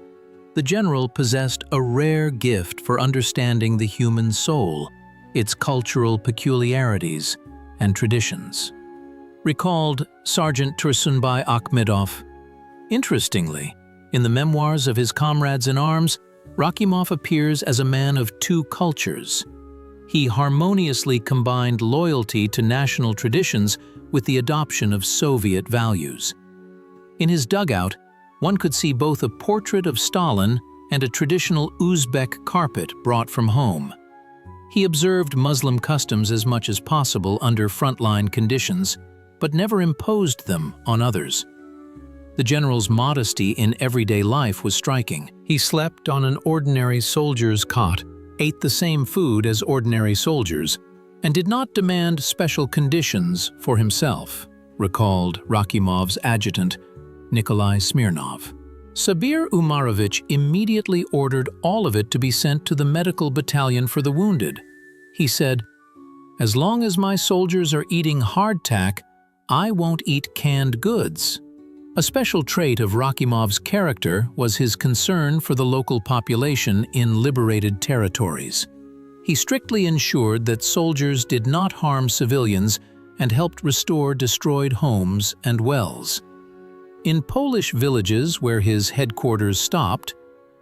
the general possessed a rare gift for understanding the human soul, its cultural peculiarities and traditions. Recalled Sergeant Tursunbay Akhmedov. Interestingly, in the memoirs of his comrades in arms, Rakhimov appears as a man of two cultures. He harmoniously combined loyalty to national traditions with the adoption of Soviet values. In his dugout, one could see both a portrait of Stalin and a traditional Uzbek carpet brought from home. He observed Muslim customs as much as possible under frontline conditions, but never imposed them on others. The general's modesty in everyday life was striking. He slept on an ordinary soldier's cot, ate the same food as ordinary soldiers, and did not demand special conditions for himself, recalled Rakhimov's adjutant, Nikolai Smirnov. Sabir Umarovich immediately ordered all of it to be sent to the medical battalion for the wounded. He said, "As long as my soldiers are eating hardtack, I won't eat canned goods." A special trait of Rakhimov's character was his concern for the local population in liberated territories. He strictly ensured that soldiers did not harm civilians and helped restore destroyed homes and wells. In Polish villages where his headquarters stopped,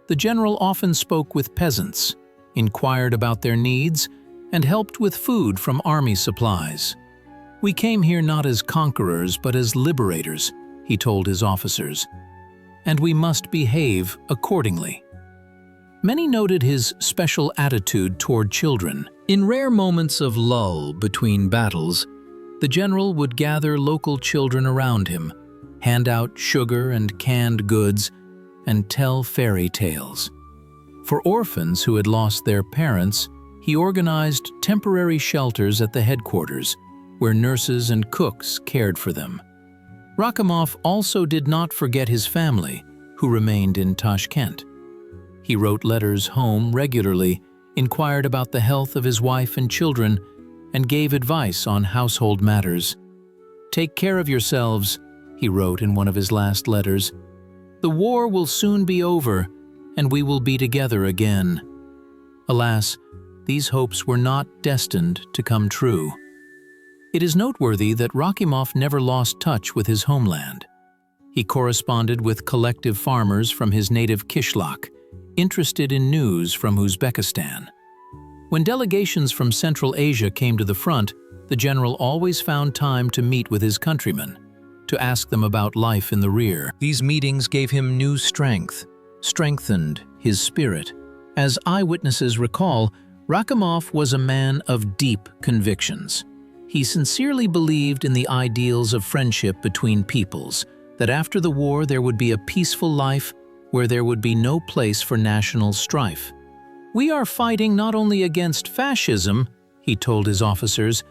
the general often spoke with peasants, inquired about their needs, and helped with food from army supplies. "We came here not as conquerors but as liberators," he told his officers, "and we must behave accordingly." Many noted his special attitude toward children. In rare moments of lull between battles, the general would gather local children around him, hand out sugar and canned goods, and tell fairy tales. For orphans who had lost their parents, he organized temporary shelters at the headquarters, where nurses and cooks cared for them. Rakhimov also did not forget his family, who remained in Tashkent. He wrote letters home regularly, inquired about the health of his wife and children, and gave advice on household matters. "Take care of yourselves," he wrote in one of his last letters. "The war will soon be over, and we will be together again." Alas, these hopes were not destined to come true. It is noteworthy that Rakhimov never lost touch with his homeland. He corresponded with collective farmers from his native Kishlak, interested in news from Uzbekistan. When delegations from Central Asia came to the front, the general always found time to meet with his countrymen, to ask them about life in the rear. These meetings gave him new strength, strengthened his spirit. As eyewitnesses recall, Rakhimov was a man of deep convictions. He sincerely believed in the ideals of friendship between peoples, that after the war there would be a peaceful life where there would be no place for national strife. "We are fighting not only against fascism," he told his officers,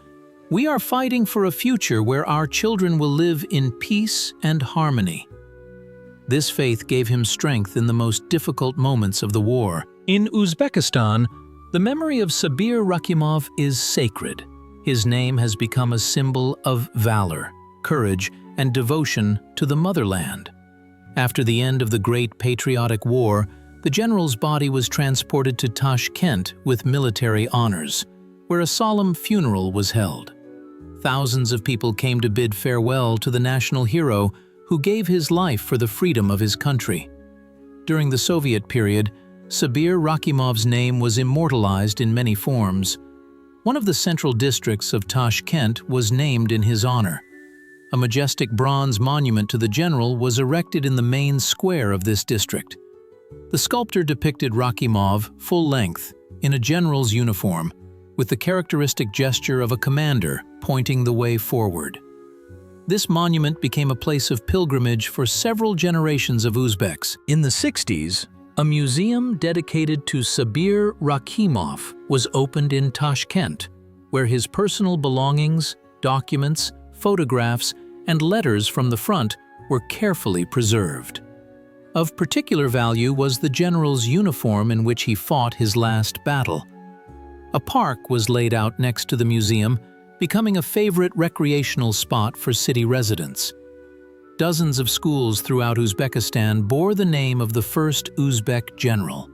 "we are fighting for a future where our children will live in peace and harmony." This faith gave him strength in the most difficult moments of the war. In Uzbekistan, the memory of Sabir Rakhimov is sacred. His name has become a symbol of valor, courage, and devotion to the motherland. After the end of the Great Patriotic War, the general's body was transported to Tashkent with military honors, where a solemn funeral was held. Thousands of people came to bid farewell to the national hero who gave his life for the freedom of his country. During the Soviet period, Sabir Rakhimov's name was immortalized in many forms. One of the central districts of Tashkent was named in his honor. A majestic bronze monument to the general was erected in the main square of this district. The sculptor depicted Rakhimov full length, in a general's uniform, with the characteristic gesture of a commander pointing the way forward. This monument became a place of pilgrimage for several generations of Uzbeks. In the 60s, a museum dedicated to Sabir Rakhimov was opened in Tashkent, where his personal belongings, documents, photographs, and letters from the front were carefully preserved. Of particular value was the general's uniform in which he fought his last battle. A park was laid out next to the museum, becoming a favorite recreational spot for city residents. dozens of schools throughout Uzbekistan bore the name of the first Uzbek general.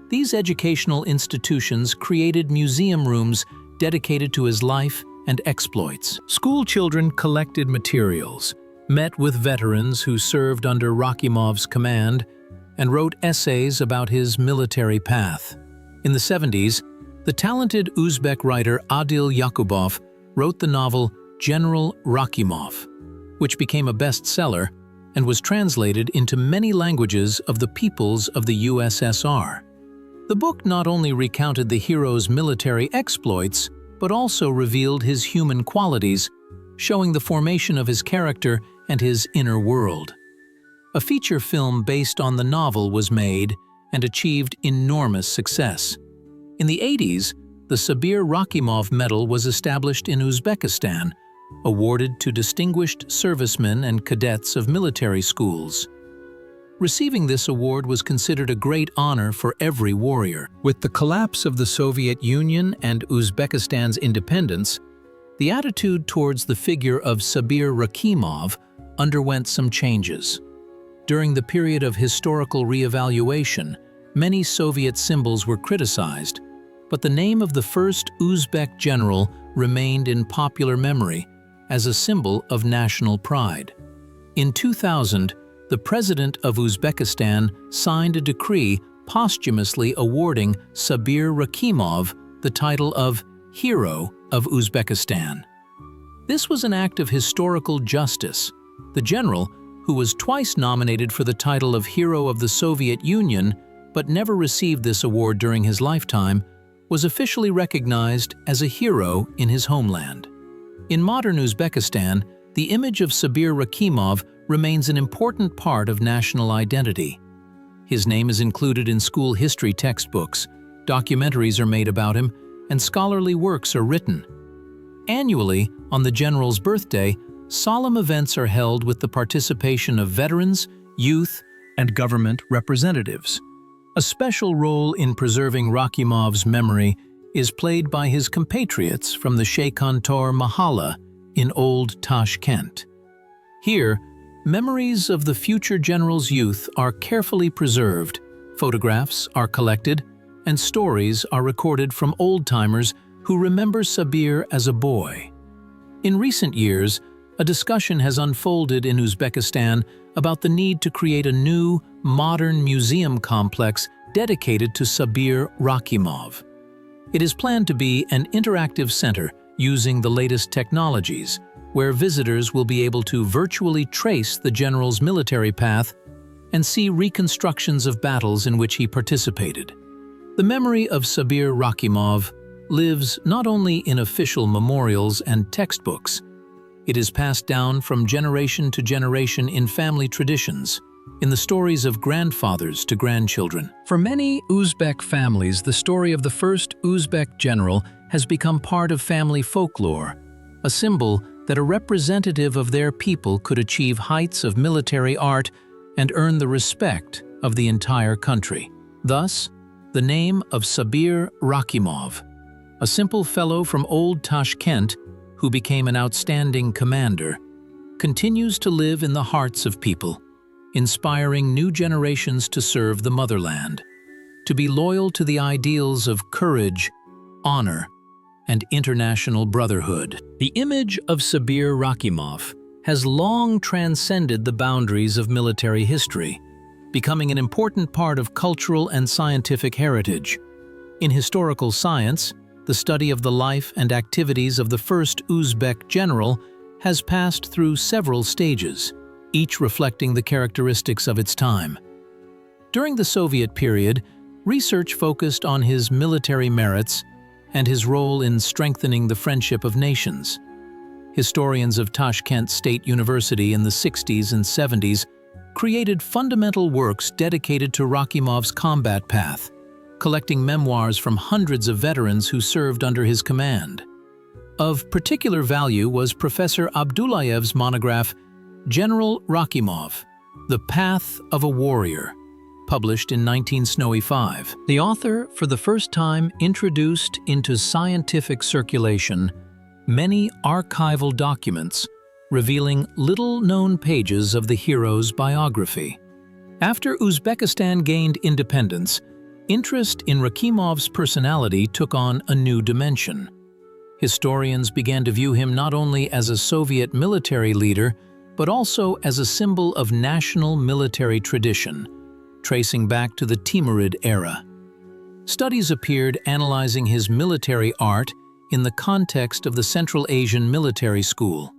These educational institutions created museum rooms dedicated to his life and exploits. School children collected materials, met with veterans who served under Rakhimov's command, and wrote essays about his military path. In the 70s, the talented Uzbek writer Adil Yakubov wrote the novel General Rakhimov, which became a bestseller and was translated into many languages of the peoples of the USSR. The book not only recounted the hero's military exploits, but also revealed his human qualities, showing the formation of his character and his inner world. A feature film based on the novel was made and achieved enormous success. In the 80s, the Sabir Rakhimov Medal was established in Uzbekistan, awarded to distinguished servicemen and cadets of military schools. Receiving this award was considered a great honor for every warrior. With the collapse of the Soviet Union and Uzbekistan's independence, the attitude towards the figure of Sabir Rakhimov underwent some changes. During the period of historical re-evaluation, many Soviet symbols were criticized, but the name of the first Uzbek general remained in popular memory as a symbol of national pride. In 2000, the President of Uzbekistan signed a decree posthumously awarding Sabir Rakhimov the title of Hero of Uzbekistan. This was an act of historical justice. The general, who was twice nominated for the title of Hero of the Soviet Union but never received this award during his lifetime, was officially recognized as a hero in his homeland. In modern Uzbekistan, the image of Sabir Rakhimov remains an important part of national identity. His name is included in school history textbooks, documentaries are made about him, and scholarly works are written. Annually, on the general's birthday, solemn events are held with the participation of veterans, youth, and government representatives. A special role in preserving Rakhimov's memory is played by his compatriots from the Sheikhantor Mahalla in Old Tashkent. Here, memories of the future general's youth are carefully preserved, photographs are collected, and stories are recorded from old-timers who remember Sabir as a boy. In recent years, a discussion has unfolded in Uzbekistan about the need to create a new, modern museum complex dedicated to Sabir Rakhimov. It is planned to be an interactive center using the latest technologies, where visitors will be able to virtually trace the general's military path and see reconstructions of battles in which he participated. The memory of Sabir Rakhimov lives not only in official memorials and textbooks. It is passed down from generation to generation in family traditions, in the stories of grandfathers to grandchildren. For many Uzbek families, the story of the first Uzbek general has become part of family folklore, a symbol that a representative of their people could achieve heights of military art and earn the respect of the entire country. Thus, the name of Sabir Rakhimov, a simple fellow from Old Tashkent who became an outstanding commander, continues to live in the hearts of people, inspiring new generations to serve the motherland, to be loyal to the ideals of courage, honor, and international brotherhood. The image of Sabir Rakhimov has long transcended the boundaries of military history, becoming an important part of cultural and scientific heritage. In historical science, the study of the life and activities of the first Uzbek general has passed through several stages, each reflecting the characteristics of its time. During the Soviet period, research focused on his military merits and his role in strengthening the friendship of nations. Historians of Tashkent State University in the 60s and 70s created fundamental works dedicated to Rakhimov's combat path, collecting memoirs from hundreds of veterans who served under his command. Of particular value was Professor Abdullayev's monograph, General Rakhimov, The Path of a Warrior, published in 1905. The author, for the first time, introduced into scientific circulation many archival documents revealing little-known pages of the hero's biography. After Uzbekistan gained independence, interest in Rakhimov's personality took on a new dimension. Historians began to view him not only as a Soviet military leader, but also as a symbol of national military tradition, tracing back to the Timurid era. Studies appeared analyzing his military art in the context of the Central Asian Military School.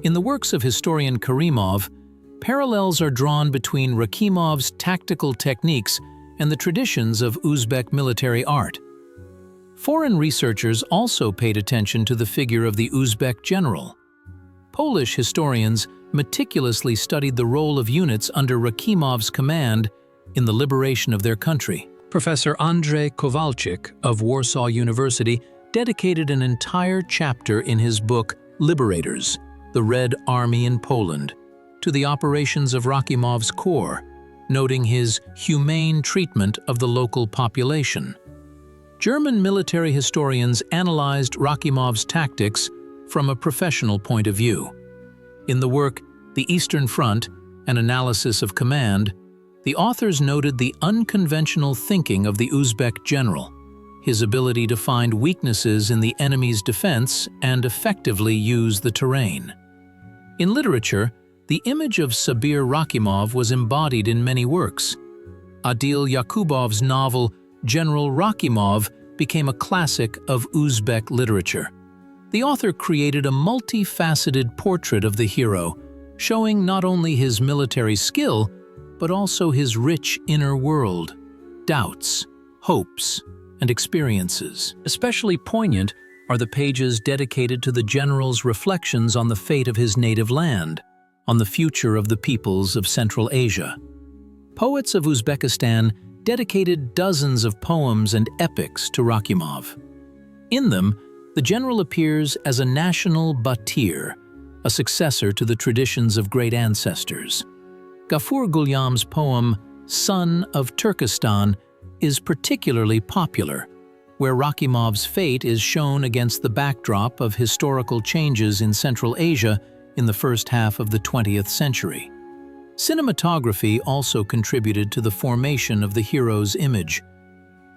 In the works of historian Karimov, parallels are drawn between Rakhimov's tactical techniques and the traditions of Uzbek military art. Foreign researchers also paid attention to the figure of the Uzbek general. Polish historians meticulously studied the role of units under Rakhimov's command in the liberation of their country. Professor Andrzej Kowalczyk of Warsaw University dedicated an entire chapter in his book Liberators, the Red Army in Poland, to the operations of Rakhimov's corps, noting his humane treatment of the local population. German military historians analyzed Rakhimov's tactics from a professional point of view. In the work The Eastern Front, an analysis of command, the authors noted the unconventional thinking of the Uzbek general, his ability to find weaknesses in the enemy's defense and effectively use the terrain. In literature, the image of Sabir Rakhimov was embodied in many works. Adil Yakubov's novel General Rakhimov became a classic of Uzbek literature. The author created a multifaceted portrait of the hero, showing not only his military skill, but also his rich inner world, doubts, hopes, and experiences. Especially poignant are the pages dedicated to the general's reflections on the fate of his native land, on the future of the peoples of Central Asia. Poets of Uzbekistan dedicated dozens of poems and epics to Rakhimov. In them, the general appears as a national batir, a successor to the traditions of great ancestors. Gafur Gulyam's poem, Son of Turkestan, is particularly popular, where Rakhimov's fate is shown against the backdrop of historical changes in Central Asia in the first half of the 20th century. Cinematography also contributed to the formation of the hero's image.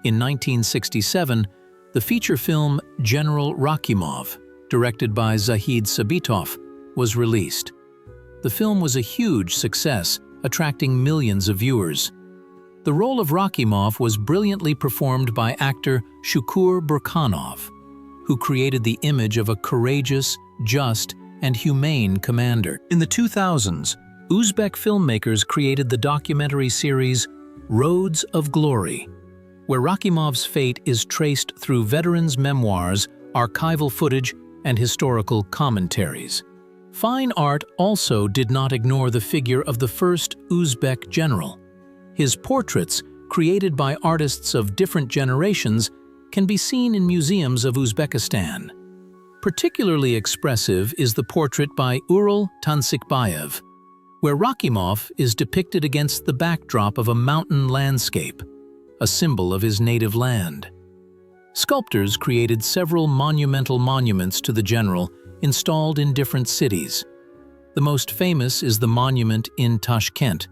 In 1967, the feature film General Rakhimov, directed by Zahid Sabitov, was released. The film was a huge success, attracting millions of viewers. The role of Rakhimov was brilliantly performed by actor Shukur Burkhanov, who created the image of a courageous, just, and humane commander. In the 2000s, Uzbek filmmakers created the documentary series Roads of Glory, where Rakhimov's fate is traced through veterans' memoirs, archival footage, and historical commentaries. Fine art also did not ignore the figure of the first Uzbek general. His portraits, created by artists of different generations, can be seen in museums of Uzbekistan. Particularly expressive is the portrait by Ural Tansikbayev, where Rakhimov is depicted against the backdrop of a mountain landscape, a symbol of his native land. Sculptors created several monumental monuments to the general installed in different cities. The most famous is the monument in Tashkent,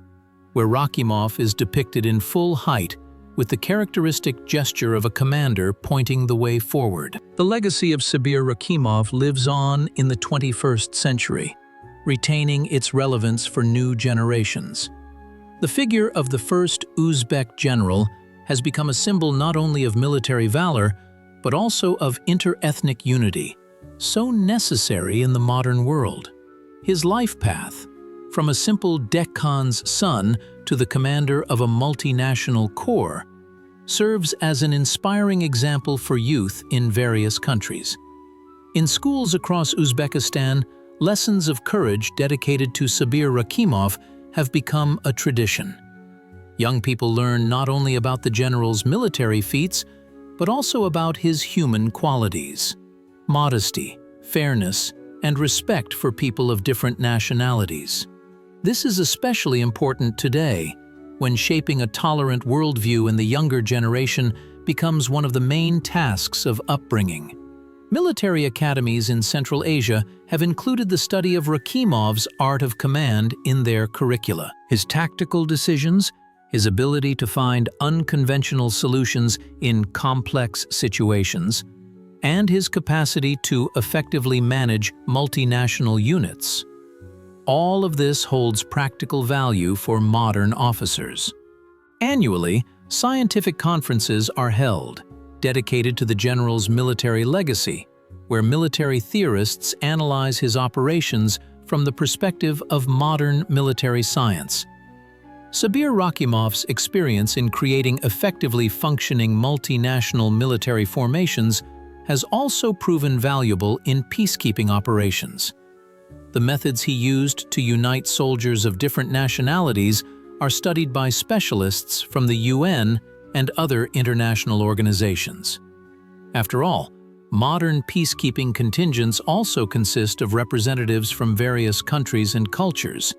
where Rakhimov is depicted in full height with the characteristic gesture of a commander pointing the way forward. The legacy of Sabir Rakhimov lives on in the 21st century, retaining its relevance for new generations. The figure of the first Uzbek general has become a symbol not only of military valor, but also of inter-ethnic unity, so necessary in the modern world. His life path, from a simple Deckhan's son to the commander of a multinational corps, serves as an inspiring example for youth in various countries. In schools across Uzbekistan, lessons of courage dedicated to Sabir Rakhimov have become a tradition. Young people learn not only about the general's military feats, but also about his human qualities: modesty, fairness, and respect for people of different nationalities. This is especially important today, when shaping a tolerant worldview in the younger generation becomes one of the main tasks of upbringing. Military academies in Central Asia have included the study of Rakhimov's art of command in their curricula. His tactical decisions, his ability to find unconventional solutions in complex situations, and his capacity to effectively manage multinational units. All of this holds practical value for modern officers. Annually, scientific conferences are held, dedicated to the general's military legacy, where military theorists analyze his operations from the perspective of modern military science. Sabir Rakhimov's experience in creating effectively functioning multinational military formations has also proven valuable in peacekeeping operations. The methods he used to unite soldiers of different nationalities are studied by specialists from the UN and other international organizations. After all, modern peacekeeping contingents also consist of representatives from various countries and cultures,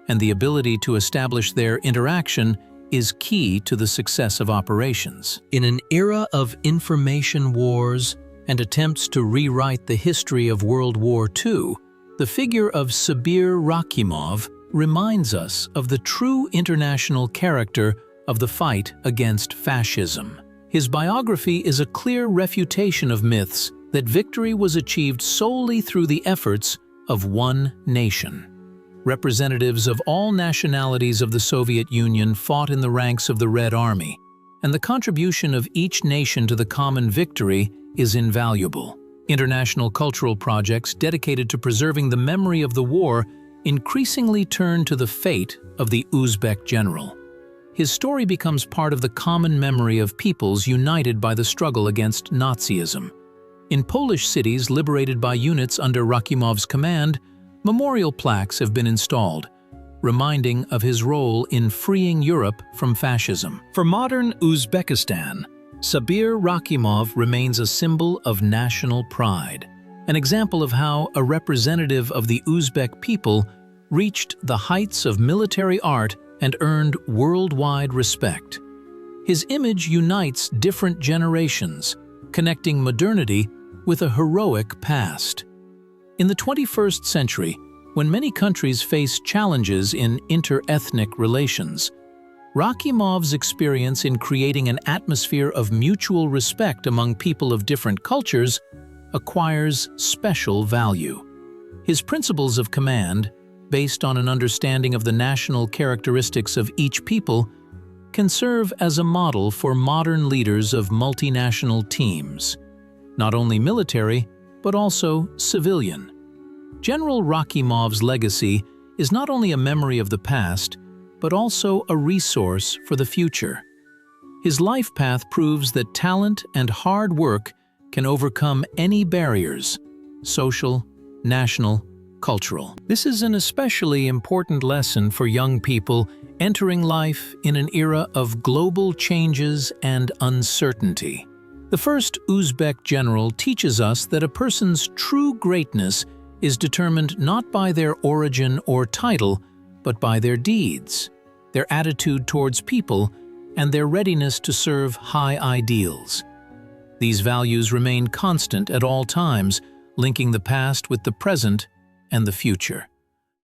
and the ability to establish their interaction is key to the success of operations. In an era of information wars and attempts to rewrite the history of World War II, the figure of Sabir Rakhimov reminds us of the true international character of the fight against fascism. His biography is a clear refutation of myths that victory was achieved solely through the efforts of one nation. Representatives of all nationalities of the Soviet Union fought in the ranks of the Red Army, and the contribution of each nation to the common victory is invaluable. International cultural projects dedicated to preserving the memory of the war increasingly turn to the fate of the Uzbek general. His story becomes part of the common memory of peoples united by the struggle against Nazism. In Polish cities liberated by units under Rakhimov's command, memorial plaques have been installed, reminding of his role in freeing Europe from fascism. For modern Uzbekistan, Sabir Rakhimov remains a symbol of national pride, an example of how a representative of the Uzbek people reached the heights of military art and earned worldwide respect. His image unites different generations, connecting modernity with a heroic past. In the 21st century, when many countries face challenges in inter-ethnic relations, Rakhimov's experience in creating an atmosphere of mutual respect among people of different cultures acquires special value. His principles of command, based on an understanding of the national characteristics of each people, can serve as a model for modern leaders of multinational teams, not only military, but also civilian. General Rakhimov's legacy is not only a memory of the past, but also a resource for the future. His life path proves that talent and hard work can overcome any barriers, social, national, cultural. This is an especially important lesson for young people entering life in an era of global changes and uncertainty. The first Uzbek general teaches us that a person's true greatness is determined not by their origin or title, but by their deeds, their attitude towards people, and their readiness to serve high ideals. These values remain constant at all times, linking the past with the present and the future.